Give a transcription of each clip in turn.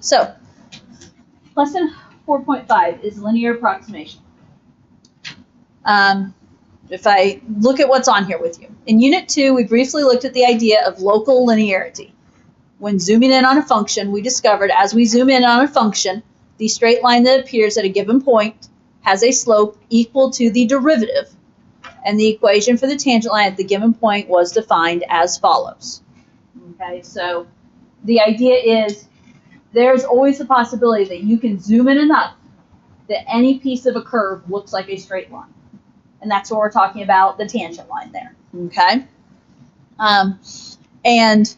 So, lesson 4.5 is linear approximation. If I look at what's on here with you. In Unit 2, we briefly looked at the idea of local linearity. When zooming in on a function, we discovered as we zoom in on a function, the straight line that appears at a given point has a slope equal to the derivative, and the equation for the tangent line at the given point was defined as follows. Okay, so the idea is there's always a possibility that you can zoom in enough that any piece of a curve looks like a straight line. And that's what we're talking about, the tangent line there. Okay? And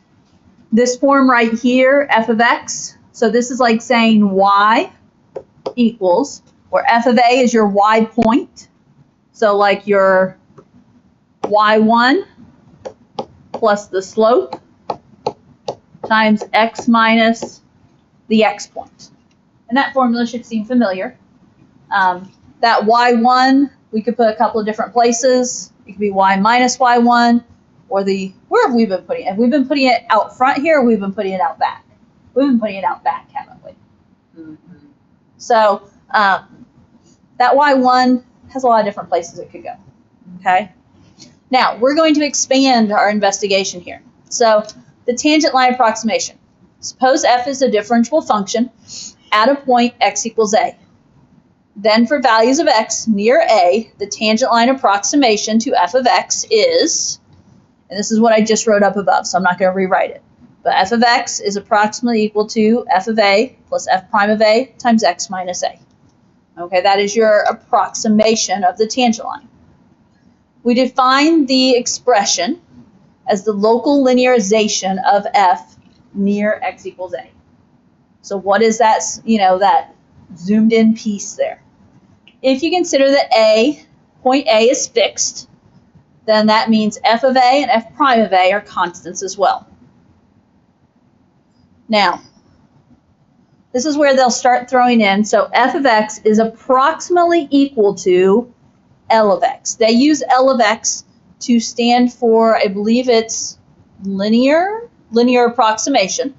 this form right here, f of x, so this is like saying y equals, where f of a is your y point. So like your y1 plus the slope times x minus the x point. And that formula should seem familiar. That y1, we could put a couple of different places. It could be y minus y1, or where have we been putting it? Have we been putting it out front here, or we've been putting it out back? We've been putting it out back, haven't we? Mm-hmm. So that y1 has a lot of different places it could go. Okay? Now, we're going to expand our investigation here. So the tangent line approximation. Suppose f is a differentiable function at a point x equals a. Then for values of x near a, the tangent line approximation to f of x is, and this is what I just wrote up above, so I'm not going to rewrite it, but f of x is approximately equal to f of a plus f prime of a times x minus a. Okay, that is your approximation of the tangent line. We define the expression as the local linearization of f near x equals a. So what is that, that zoomed in piece there? If you consider that point A is fixed, then that means f of a and f prime of a are constants as well. Now, this is where they'll start throwing in, so f of x is approximately equal to L of x. They use L of x to stand for, I believe it's linear approximation.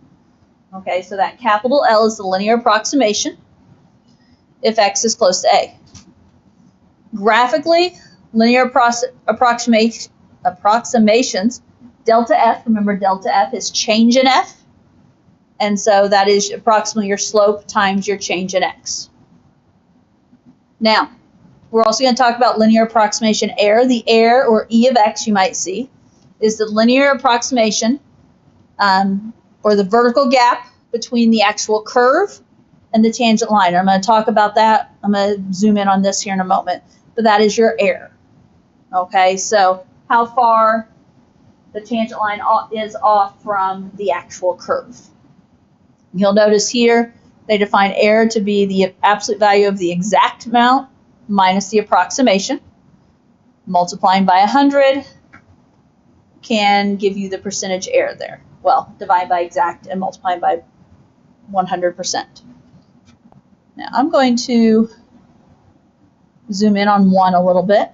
Okay, so that capital L is the linear approximation if x is close to a. Graphically, linear approximations, delta f, remember delta f is change in f, and so that is approximately your slope times your change in x. Now, we're also going to talk about linear approximation error. The error, or E of x you might see, is the linear approximation, or the vertical gap between the actual curve and the tangent line. I'm going to talk about that. I'm going to zoom in on this here in a moment. But that is your error. Okay, so how far the tangent line is off from the actual curve. You'll notice here they define error to be the absolute value of the exact amount minus the approximation. Multiplying by 100 can give you the percentage error there. Well, divide by exact and multiply by 100%. Now I'm going to zoom in on 1 a little bit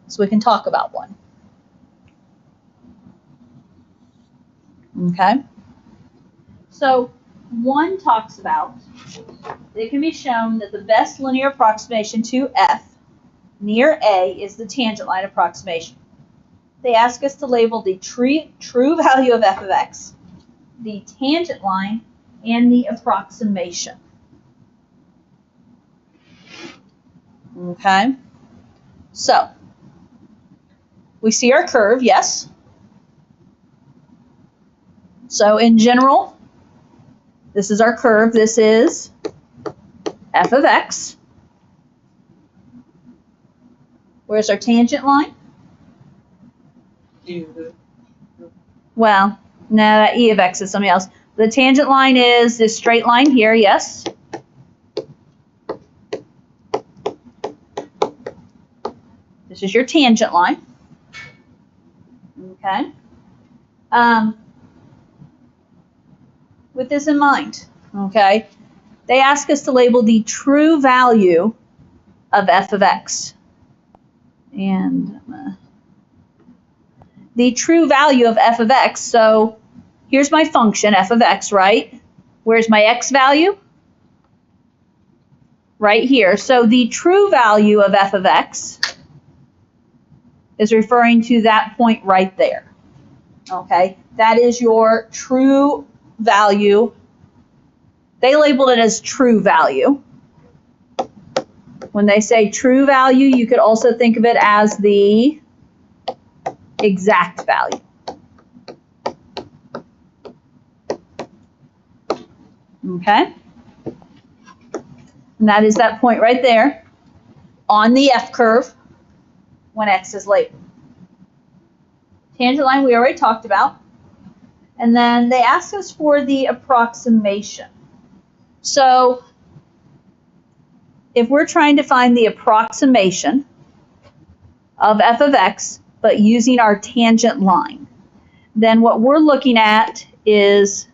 so we can talk about 1. Okay? So 1 talks about it can be shown that the best linear approximation to f near a is the tangent line approximation. They ask us to label the true value of f of x, the tangent line, and the approximation. Okay, so we see our curve, yes. So in general, this is our curve. This is f of x. Where's our tangent line? Well, no, that E of x is something else. The tangent line is this straight line here, yes. This is your tangent line. Okay. With this in mind, okay, they ask us to label the true value of f of x. And the true value of f of x, so here's my function, f of x, right? Where's my x value? Right here. So the true value of f of x is referring to that point right there. Okay, that is your true value. They labeled it as true value. When they say true value, you could also think of it as the exact value. Okay? And that is that point right there on the F curve when X is labeled. Tangent line we already talked about. And then they asked us for the approximation. So if we're trying to find the approximation of f of x, but using our tangent line, then what we're looking at is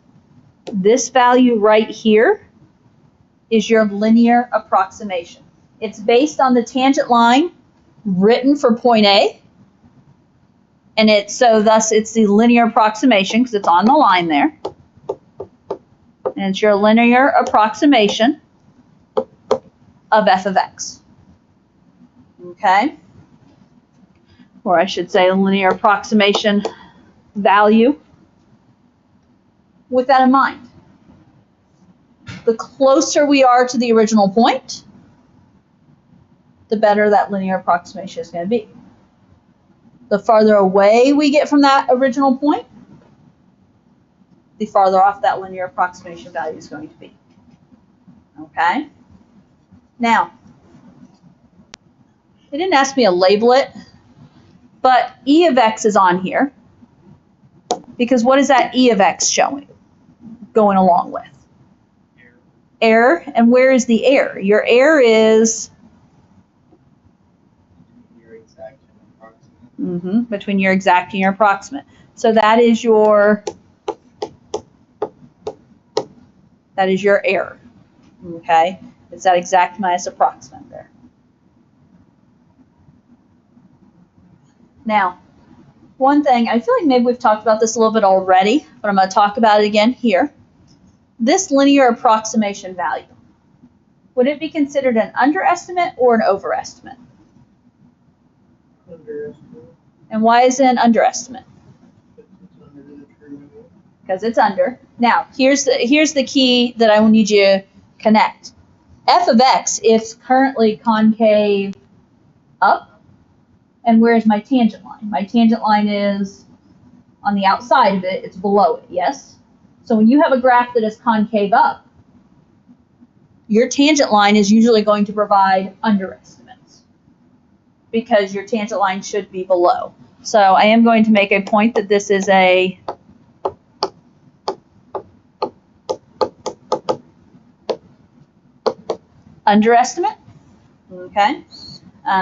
this value right here is your linear approximation. It's based on the tangent line written for point A, and thus it's the linear approximation because it's on the line there. And it's your linear approximation of f of x. Okay? Or I should say linear approximation value. With that in mind, the closer we are to the original point, the better that linear approximation is going to be. The farther away we get from that original point, the farther off that linear approximation value is going to be. Okay? Now, they didn't ask me to label it, but E of x is on here because what is that E of x showing, going along with? Error. And where is the error? Your error is your exact and approximate. Between your exact and your approximate. So that is your error. Okay? It's that exact minus approximate there. Now, one thing, I feel like maybe we've talked about this a little bit already, but I'm going to talk about it again here. This linear approximation value, would it be considered an underestimate or an overestimate? Underestimate. And why is it an underestimate? It's under the true value. Because it's under. Now, here's the key that I need you to connect. F of x is currently concave up, and where's my tangent line? My tangent line is on the outside of it, it's below it, yes? So when you have a graph that is concave up, your tangent line is usually going to provide underestimates because your tangent line should be below. So I am going to make a point that this is a underestimate, okay?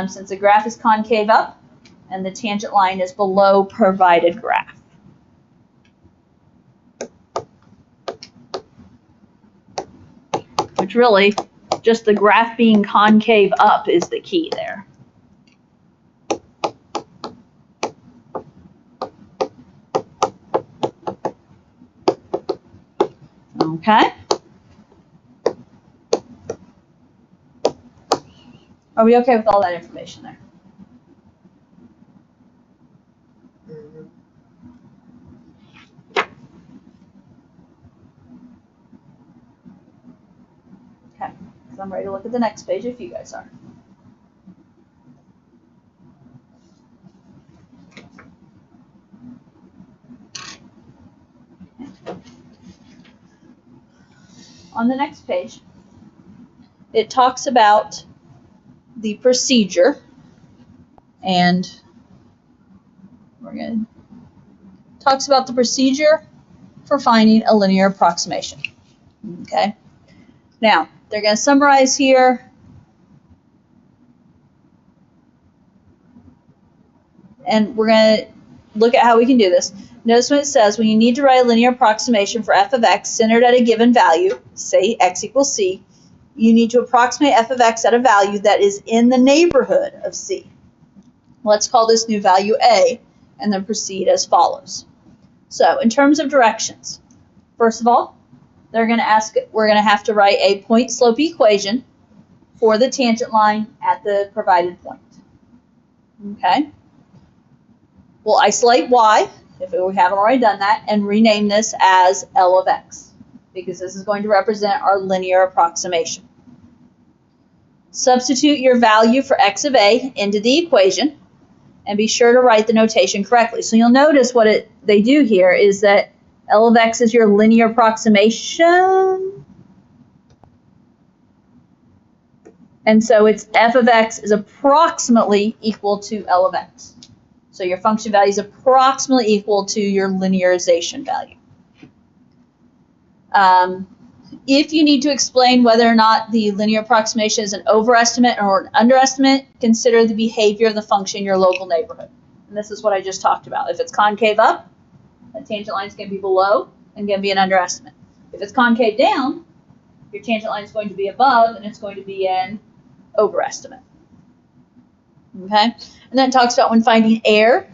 Since the graph is concave up and the tangent line is below provided graph. Which really, just the graph being concave up is the key there. Okay? Are we okay with all that information there? Okay, so I'm ready to look at the next page if you guys are. On the next page, it talks about the procedure, and talks about the procedure for finding a linear approximation. Okay. Now, they're going to summarize here. And we're going to look at how we can do this. Notice what it says, when you need to write a linear approximation for f of x centered at a given value, say x equals c, you need to approximate f of x at a value that is in the neighborhood of c. Let's call this new value a, and then proceed as follows. So, in terms of directions, first of all, we're going to have to write a point slope equation for the tangent line at the provided point. Okay? We'll isolate y, if we haven't already done that, and rename this as L of x, because this is going to represent our linear approximation. Substitute your value for x of a into the equation, and be sure to write the notation correctly. So you'll notice what they do here is that L of x is your linear approximation, and so it's f of x is approximately equal to L of x. So your function value is approximately equal to your linearization value. If you need to explain whether or not the linear approximation is an overestimate or an underestimate, consider the behavior of the function in your local neighborhood. And this is what I just talked about. If it's concave up, the tangent line is going to be below and going to be an underestimate. If it's concave down, your tangent line is going to be above and it's going to be an overestimate. Okay? And then it talks about when finding error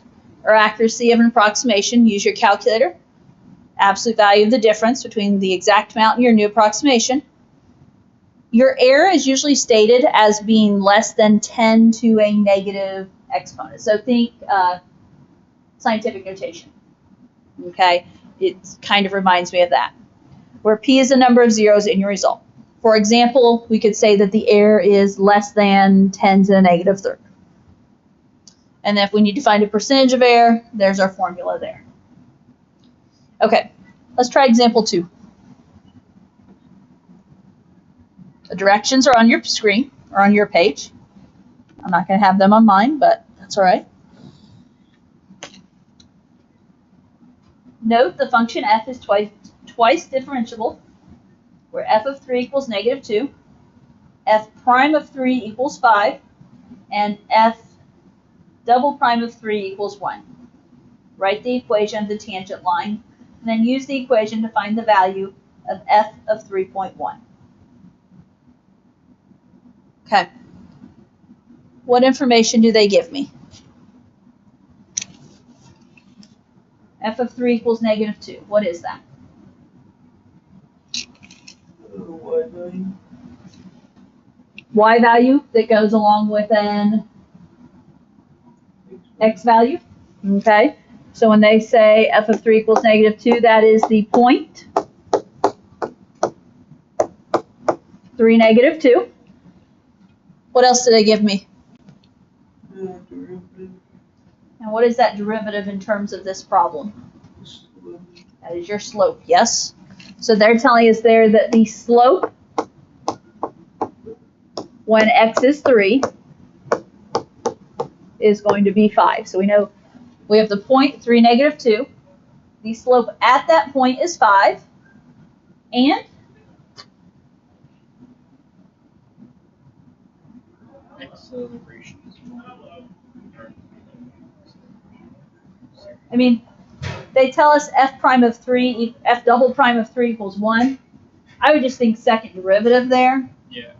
or accuracy of an approximation, use your calculator. Absolute value of the difference between the exact amount and your new approximation. Your error is usually stated as being less than 10 to a negative exponent. So think scientific notation. Okay? It kind of reminds me of that. Where p is the number of zeros in your result. For example, we could say that the error is less than 10 to the negative third. And then if we need to find a percentage of error, there's our formula there. Okay, let's try example 2. The directions are on your screen, or on your page. I'm not going to have them on mine, but that's all right. Note the function f is twice differentiable, where f of 3 equals negative 2, f prime of 3 equals 5, and f double prime of 3 equals 1. Write the equation of the tangent line, and then use the equation to find the value of f of 3.1. Okay. What information do they give me? F of 3 equals negative 2. What is that? Y value. Y value that goes along with an x value. Okay. So when they say f of 3 equals negative 2, that is the point 3 negative 2. What else did they give me? Derivative. And what is that derivative in terms of this problem? That is your slope, yes? So they're telling us there that the slope when x is 3 is going to be 5. So we know we have the point 3 negative 2. The slope at that point is 5. And Acceleration is I mean, they tell us f prime of 3, f double prime of 3 equals 1. I would just think second derivative there. Yeah.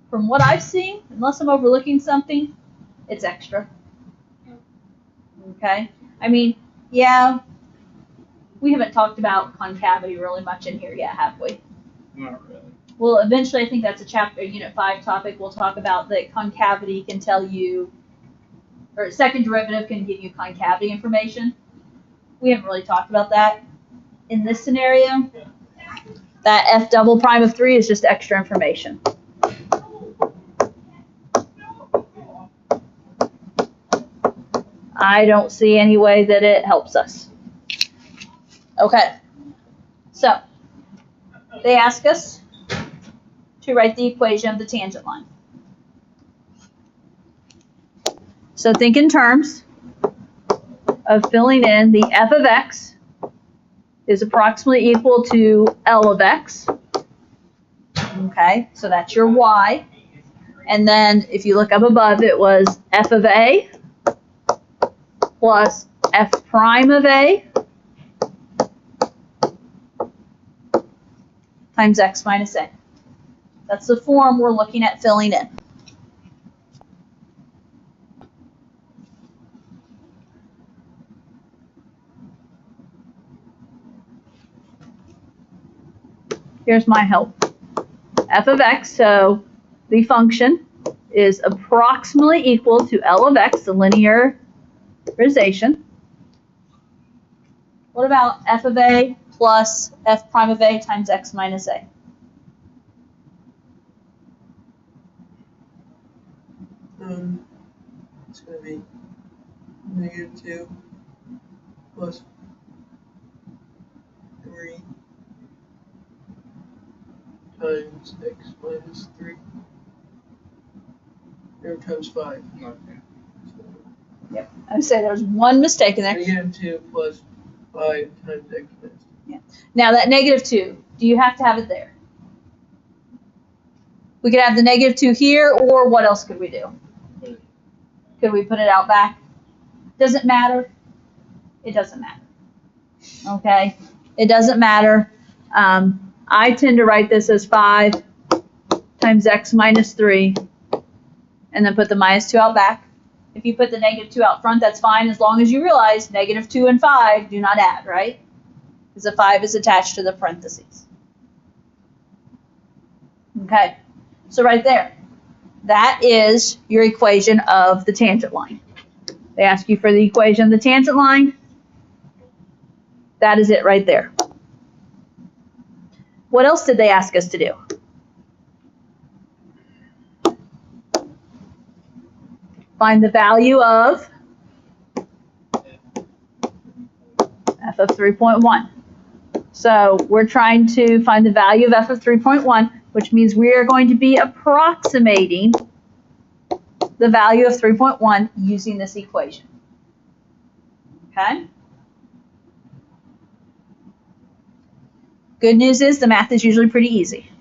From what I've seen, unless I'm overlooking something, it's extra. Okay? I mean, yeah, we haven't talked about concavity really much in here yet, have we? Not really. Well, eventually, I think that's a chapter, Unit 5 topic. We'll talk about that concavity can tell you, or second derivative can give you concavity information. We haven't really talked about that. In this scenario, that f double prime of 3 is just extra information. I don't see any way that it helps us. Okay, so they ask us to write the equation of the tangent line. So think in terms of filling in the f of x is approximately equal to L of x. Okay, so that's your y. And then if you look up above, it was f of a plus f prime of a times x minus a. That's the form we're looking at filling in. here's my help. F of x, so the function is approximately equal to L of x, the linearization. What about f of a plus f prime of a times x minus a? It's going to be -2 plus 3 times x minus 3. Or times 5. Okay. Yep. I would say there was one mistake in there. -2 plus 5 times x minus 3. Yeah. Now that -2, do you have to have it there? We could have the -2 here, or what else could we do? Could we put it out back? Does it matter? It doesn't matter. Okay? It doesn't matter. I tend to write this as 5 times x minus 3, and then put the -2 out back. If you put the -2 out front, that's fine, as long as you realize -2 and 5 do not add, right? Because the 5 is attached to the parentheses. Okay, so right there, that is your equation of the tangent line. They ask you for the equation of the tangent line. That is it right there. What else did they ask us to do? Find the value of f of 3.1. So we're trying to find the value of f of 3.1, which means we are going to be approximating the value of 3.1 using this equation. Okay? Good news is the math is usually pretty easy.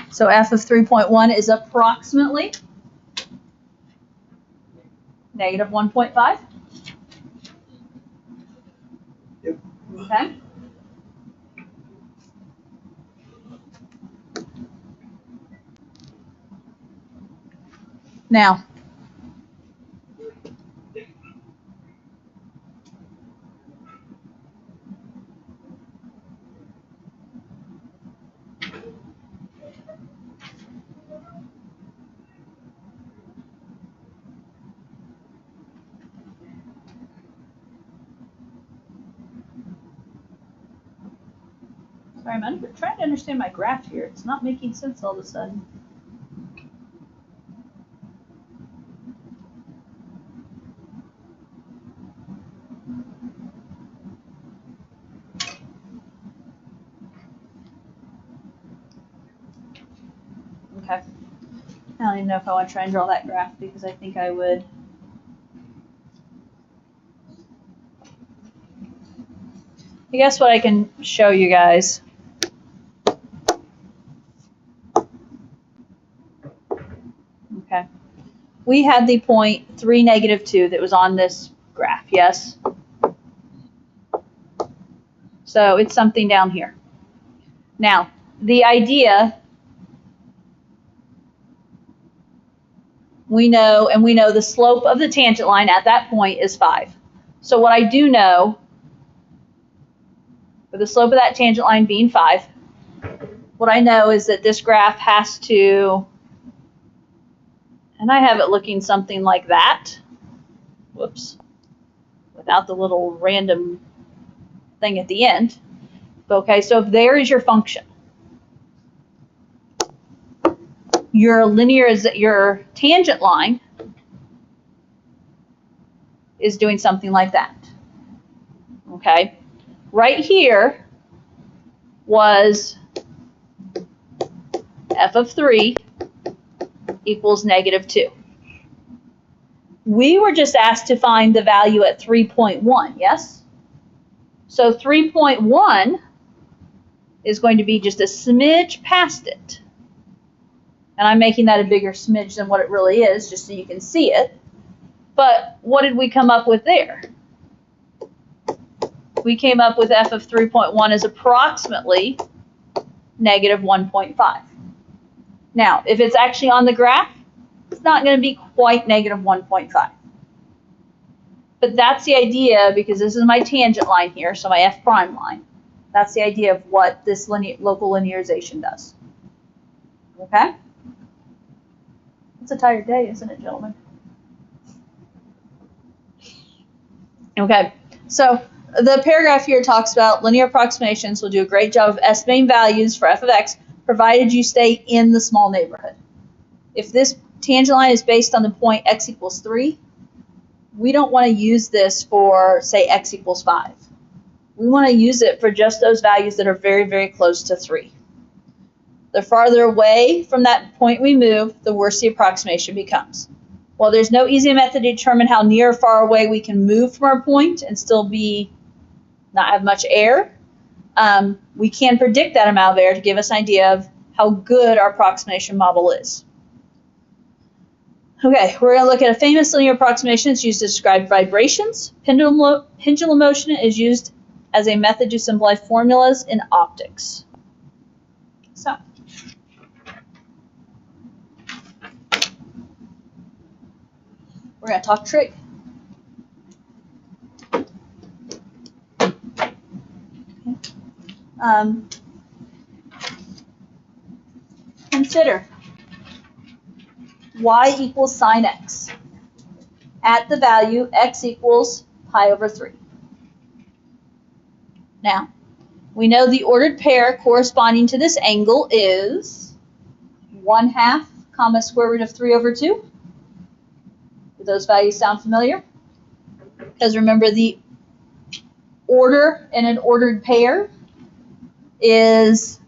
So f of 3.1 is approximately -1.5. Yep. Okay. Now, sorry, I'm trying to understand my graph here. It's not making sense all of a sudden. Okay. I don't even know if I want to try and draw that graph because I think I would. I guess what I can show you guys. Okay. We had the point 3, -2 that was on this graph, yes? So it's something down here. Now, the idea, we know the slope of the tangent line at that point is 5. So what I do know, for the slope of that tangent line being 5, what I know is that this graph has to, and I have it looking something like that. Whoops. Without the little random thing at the end. Okay, so if there is your function, your tangent line is doing something like that. Okay, right here was f of 3 equals -2. We were just asked to find the value at 3.1, yes? So 3.1 is going to be just a smidge past it. And I'm making that a bigger smidge than what it really is, just so you can see it. But what did we come up with there? We came up with f of 3.1 is approximately negative 1.5. Now, if it's actually on the graph, it's not going to be quite negative 1.5. But that's the idea, because this is my tangent line here, so my f prime line. That's the idea of what this local linearization does. Okay? It's a tired day, isn't it, gentlemen? Okay, so the paragraph here talks about linear approximations will do a great job of estimating values for f of x, provided you stay in the small neighborhood. If this tangent line is based on the point x equals 3, we don't want to use this for, say, x equals 5. We want to use it for just those values that are very, very close to 3. The farther away from that point we move, the worse the approximation becomes. While there's no easy method to determine how near or far away we can move from our point and still not have much error, we can predict that amount of error to give us an idea of how good our approximation model is. Okay, we're going to look at a famous linear approximation. It's used to describe vibrations. Pendulum motion is used as a method to simplify formulas in optics. So, we're going to talk trig. Consider y equals sine x at the value x equals pi over 3. Now, we know the ordered pair corresponding to this angle is 1/2 comma square root of 3 over 2. Do those values sound familiar? Because remember, the order in an ordered pair is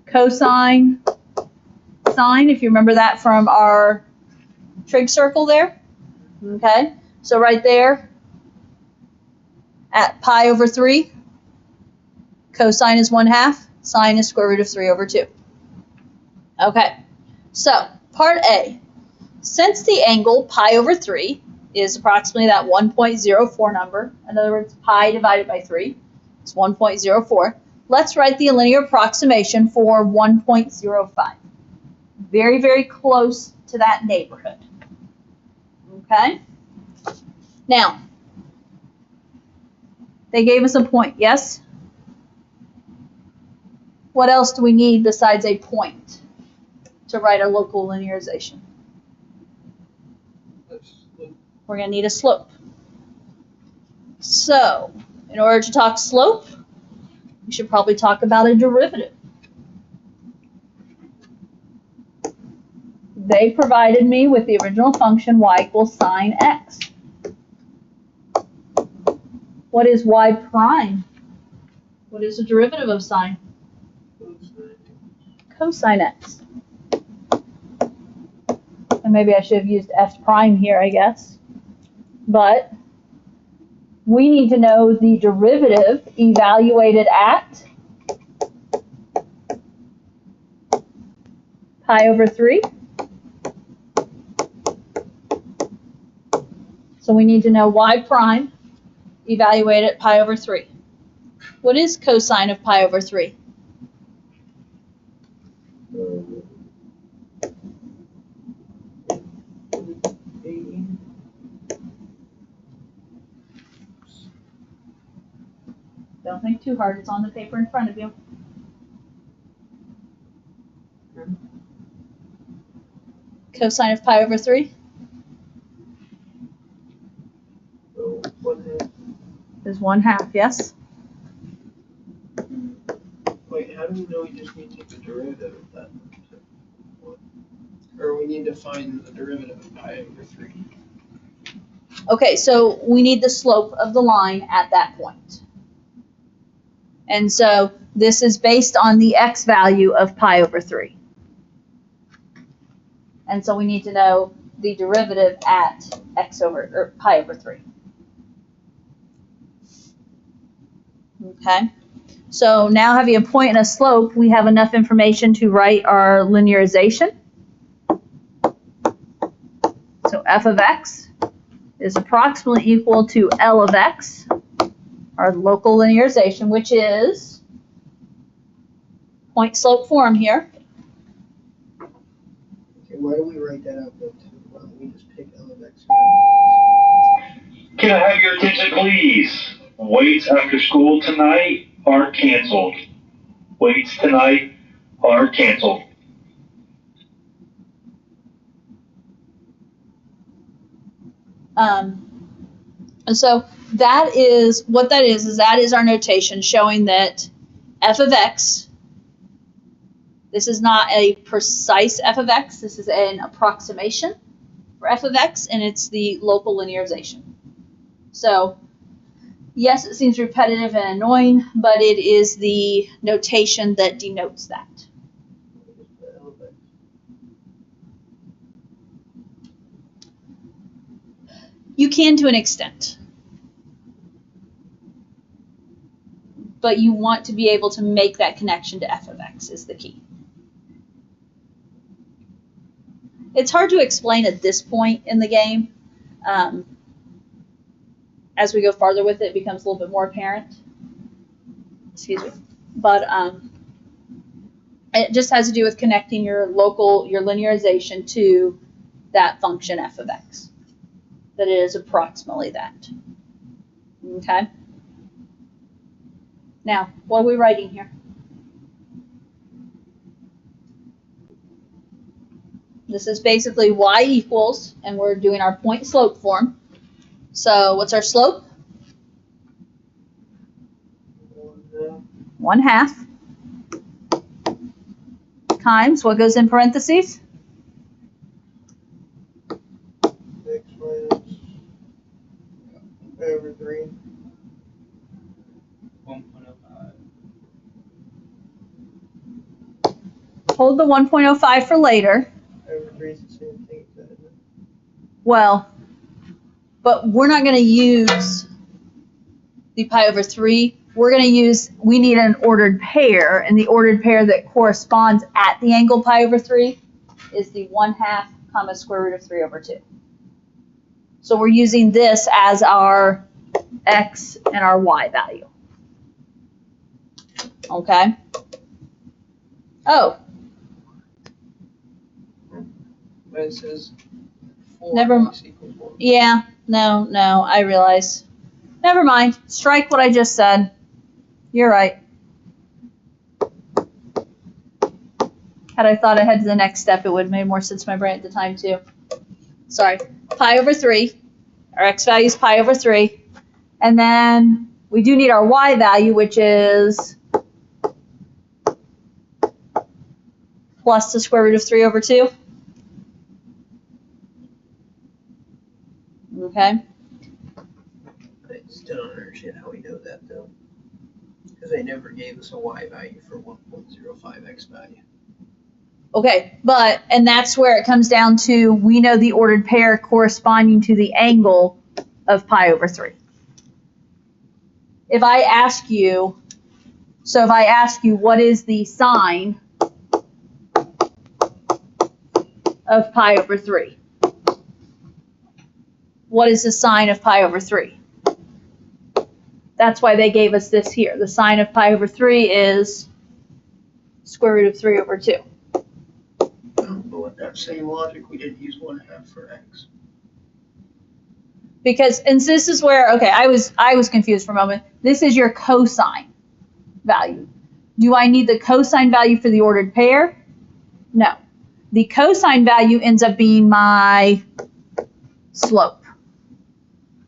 cosine sine, if you remember that from our trig circle there. Okay, so right there at pi over 3, cosine is 1/2, sine is square root of 3 over 2. Okay, so part A. Since the angle pi over 3 is approximately that 1.04 number, in other words, pi divided by 3, it's 1.04, let's write the linear approximation for 1.05. Very, very close to that neighborhood. Okay? Now, they gave us a point, yes? What else do we need besides a point to write our local linearization? We're going to need a slope. So, in order to talk slope, we should probably talk about a derivative. They provided me with the original function y equals sine x. What is y prime? What is the derivative of sine? Cosine x. And maybe I should have used f prime here, I guess. But we need to know the derivative evaluated at pi over 3. So we need to know y prime evaluated at pi over 3. What is cosine of pi over 3? Don't think too hard. It's on the paper in front of you. Cosine of pi over 3? Is 1/2, yes? Wait, how do we know we just need to take the derivative of that? Or we need to find the derivative of pi over 3? Okay, so we need the slope of the line at that point. And so this is based on the x value of pi over 3. And so we need to know the derivative at pi over 3. Okay. So now having a point and a slope, we have enough information to write our linearization. So f of x is approximately equal to L of x, our local linearization, which is point slope form here. Okay, why don't we write that out then too? Why don't we just pick L of X? Can I have your attention, please? Weights after school tonight are canceled. Weights tonight are canceled. And so that is what that is that is our notation showing that f of x, this is not a precise f of x, this is an approximation for f of x, and it's the local linearization. So yes, it seems repetitive and annoying, but it is the notation that denotes that. You can to an extent, but you want to be able to make that connection to f of x is the key. It's hard to explain at this point in the game. As we go farther with it, it becomes a little bit more apparent. Excuse me. But it just has to do with connecting your linearization to that function f of x. That it is approximately that. Okay? Now, what are we writing here? This is basically y equals, and we're doing our point slope form. So what's our slope? 1/2 times what goes in parentheses? X minus pi over 3. 1.05. Hold the 1.05 for later. Pi over 3 is the same thing as that, isn't it? Well, but we're not going to use the pi over 3. We need an ordered pair, and the ordered pair that corresponds at the angle pi over 3 is the 1/2 comma square root of 3 over 2. So we're using this as our x and our y value. Okay? Oh. But it says 4 Never x equals 1. Yeah, no, I realize. Never mind. Strike what I just said. You're right. Had I thought ahead to the next step, it would have made more sense to my brain at the time, too. Sorry. Pi over 3. Our x value is pi over 3. And then we do need our y value, which is plus the square root of 3 over 2. Okay. I still don't understand how we know that, though. Because they never gave us a y value for 1.05 x value. Okay, and that's where it comes down to, we know the ordered pair corresponding to the angle of pi over 3. If I ask you what is the sine of pi over 3? What is the sine of pi over 3? That's why they gave us this here. The sine of pi over 3 is square root of 3 over 2. But with that same logic, we didn't use 1/2 for x. Because, and this is where, okay, I was confused for a moment. This is your cosine value. Do I need the cosine value for the ordered pair? No. The cosine value ends up being my slope.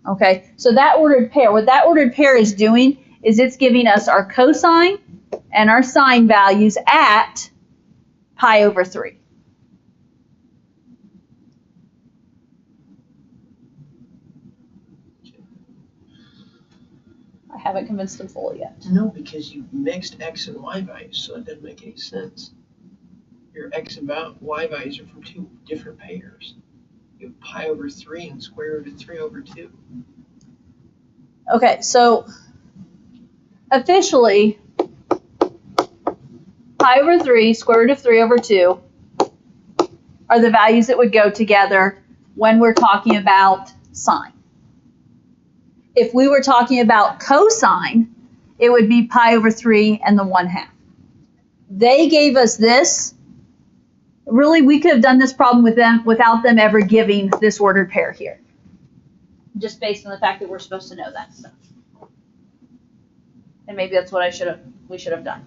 Okay, so that ordered pair, what that ordered pair is doing is it's giving us our cosine and our sine values at pi over 3. I haven't convinced them fully yet. No, because you mixed x and y values, so it doesn't make any sense. Your x and y values are from 2 different pairs. You have pi over 3 and square root of 3 over 2. Okay, so officially, pi over 3, square root of 3 over 2 are the values that would go together when we're talking about sine. If we were talking about cosine, it would be pi over 3 and the 1/2. They gave us this. Really, we could have done this problem with them without them ever giving this ordered pair here, just based on the fact that we're supposed to know that stuff. And maybe that's what we should have done.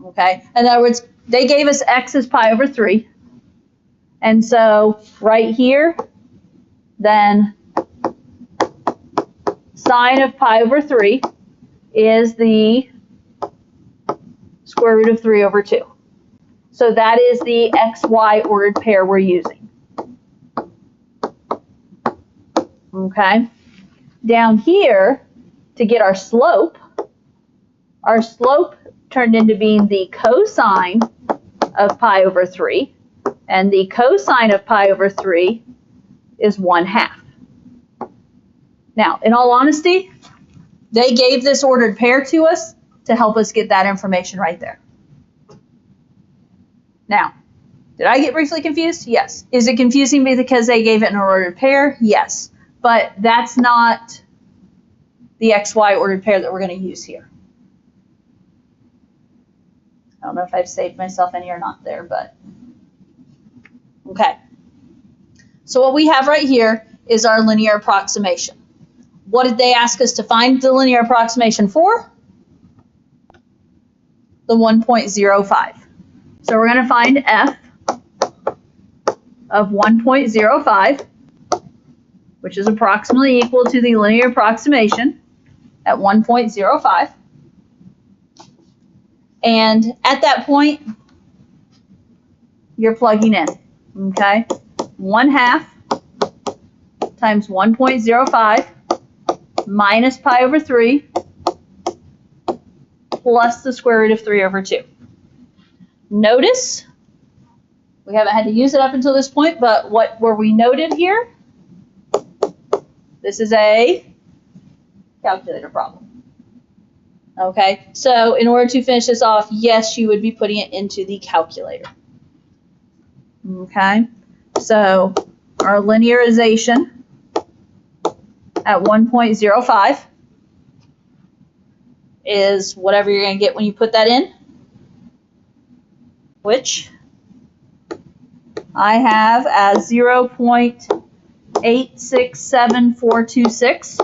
Okay, in other words, they gave us x as pi over 3. And so right here, then sine of pi over 3 is the square root of 3 over 2. So that is the xy ordered pair we're using. Okay, down here, to get our slope turned into being the cosine of pi over 3, and the cosine of pi over 3 is 1/2. Now, in all honesty, they gave this ordered pair to us to help us get that information right there. Now, did I get briefly confused? Yes. Is it confusing because they gave it an ordered pair? Yes. But that's not the xy ordered pair that we're going to use here. I don't know if I've saved myself any or not there, but okay. So what we have right here is our linear approximation. What did they ask us to find the linear approximation for? The 1.05. So we're going to find f of 1.05, which is approximately equal to the linear approximation at 1.05. And at that point, you're plugging in, okay? 1/2 times 1.05 minus pi over 3 plus the square root of 3 over 2. Notice, we haven't had to use it up until this point, but what were we noted here? This is a calculator problem. Okay, so in order to finish this off, yes, you would be putting it into the calculator. Okay, so our linearization at 1.05 is whatever you're going to get when you put that in, which I have as 0.867426.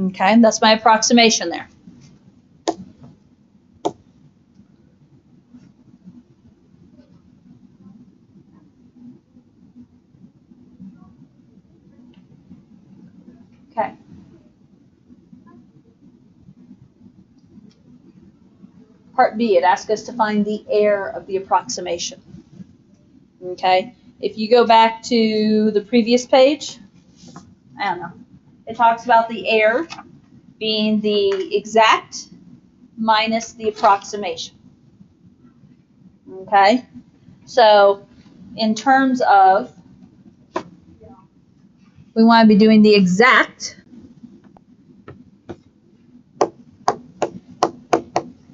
Okay, that's my approximation there. Okay. Part B, it asks us to find the error of the approximation. Okay, if you go back to the previous page, I don't know, it talks about the error being the exact minus the approximation. Okay, so in terms of, we want to be doing the exact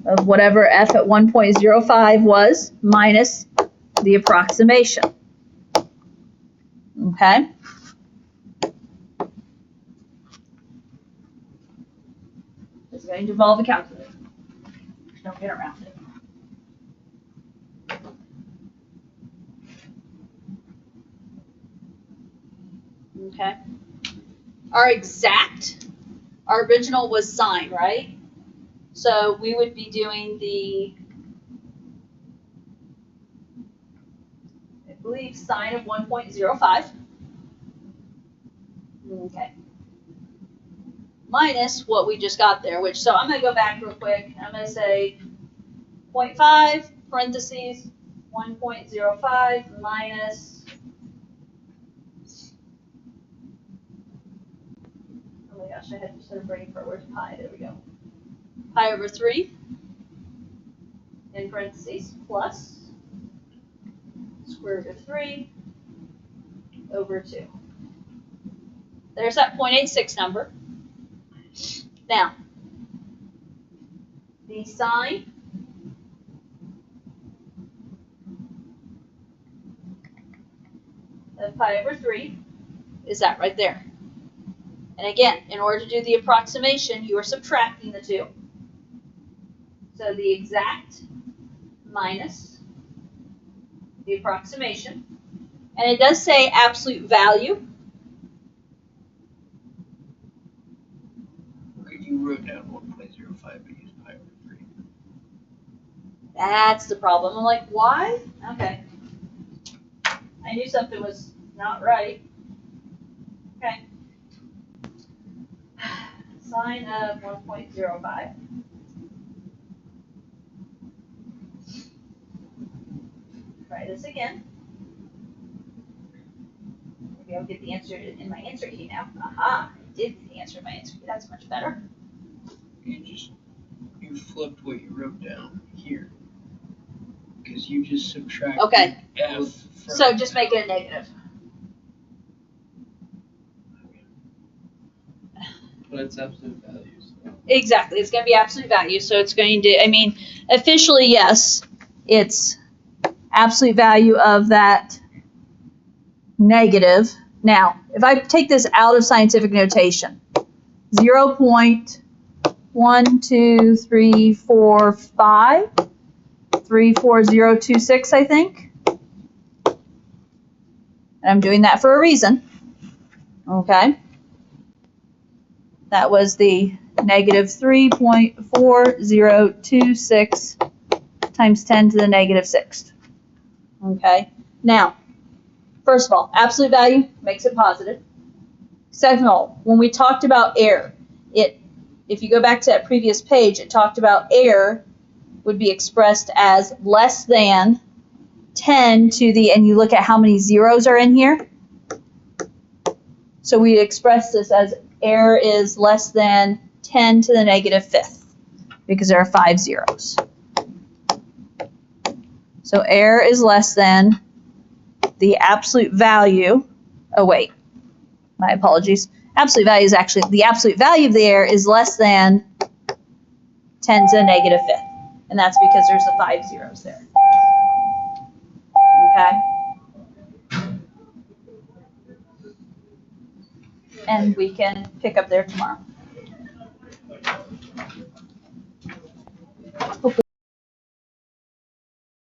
of whatever f at 1.05 was minus the approximation. Okay? It's going to involve a calculator. Don't get around it. Okay? Our exact, our original was sine, right? So we would be doing the, I believe, sine of 1.05. Okay. Minus what we just got there, which, so I'm going to go back real quick. I'm going to say 0.5 parentheses 1.05 minus, oh my gosh, I had to set a brain for where's pi, there we go. Pi over 3 in parentheses plus square root of 3 over 2. there's that 0.86 number. Now, the sign of pi over 3 is that right there. And again, in order to do the approximation, you are subtracting the two. So the exact minus the approximation. And it does say absolute value. You wrote down 1.05, but used pi over 3. That's the problem. I'm like, why? Okay. I knew something was not right. Okay. Sine of 1.05. Try this again. Maybe I'll get the answer in my answer key now. Aha! I did get the answer in my answer key. That's much better. You flipped what you wrote down here. Because you just subtracted Okay. F from So just make it a negative. But it's absolute values. Exactly. It's going to be absolute value. So it's going to, I mean, officially, yes, it's absolute value of that negative. Now, if I take this out of scientific notation, 0.12345, 34026, I think. And I'm doing that for a reason. Okay. That was the negative 3.4026 times 10 to the negative 6th. Okay. Now, first of all, absolute value makes it positive. Second of all, when we talked about error, if you go back to that previous page, it talked about error would be expressed as less than 10 to the, and you look at how many zeros are in here. So we express this as error is less than 10 to the negative 5th because there are 5 zeros. So error is less than the absolute value. Oh, wait. My apologies. Absolute value is actually, the absolute value of the error is less than 10 to the negative 5th. And that's because there's the 5 zeros there. Okay? And we can pick up there tomorrow.